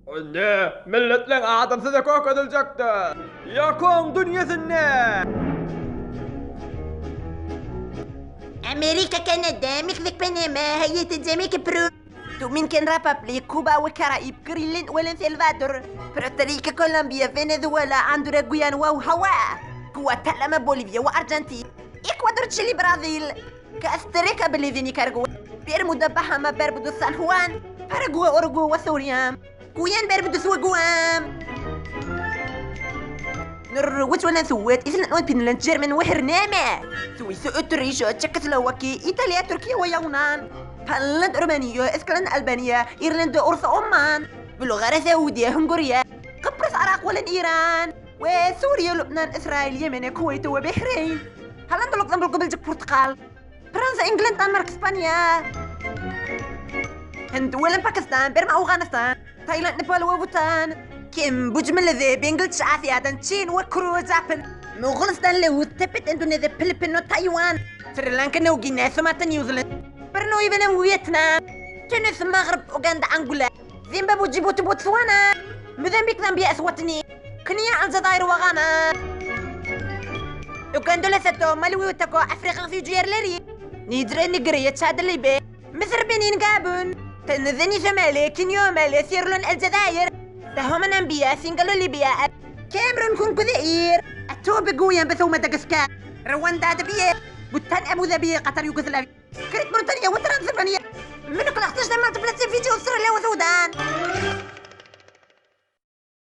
Ne, milletlerin adam size kork edilecektir. Yakın dünyasını. أمريكا كندا مكسيك بنما هيئة جامايكا برو دومينيكان ريبابليك كوبا والكارائيب غرينلاند والسلفادور بورتوريكو كولومبيا فنزويلا هندوراس غويانا وهاواي غواتيمالا بوليفيا وارجنتين اكوادور تشيلي برازيل كاستريكا بليزي نيكاراغوا بيرمودا بحاما باربودوس سان خوان باراغواي اوروغواي وسوريا غويان باربودوس وغوام نروت ولا نسوات إسلام فنلندا جيرمان وهرنامة سويسرا أوتريشيا تشيكوسلوفاكيا إيطاليا تركيا ويونان فنلندا رومانيا اسكتلندا ألبانيا إيرلندا أورس عمان بلغاريا سعودية هنغوريا قبرص العراق والإيران وسوريا لبنان إسرائيل اليمن الكويت وبحرين هولندا لوكسمبورغ بلجيك البرتغال فرنسا إنجلندا الدنمارك إسبانيا هند باكستان بيرما أفغانستان تايلاند نيبال وبوتان كمبوج ماليزيا بنجلاديش آسيا تشين وكوريا جابان مغولستان لاوس تبت اندونيسيا فلبين وتايوان سريلانكا نوغينيا سوماتا نيوزيلاند برنوي بنما فيتنام تونس المغرب اوغندا انغولا زيمبابوي جيبوتي بوتسوانا موزمبيق زامبيا اسواتني كينيا الجزائر وغانا اوغندا لساتو مالوي وتاكو افريقيا فيجير لاري نيجريا نيجيريا تشاد ليبيا مصر بنين غابون تنزانيا شمالي كينيا مالي سيرلون الجزائر تهم نامبيا سنغالو ليبيا كاميرون كونغو الجزائر التوبة غويان بثو مدغشقر رواندا دبيا بوتان ابو ظبي قطر يوغوسلافيا كريت موريتانيا وترانسلفانيا منو كل اختشنا مالت بلاتي فيديو استراليا وسودان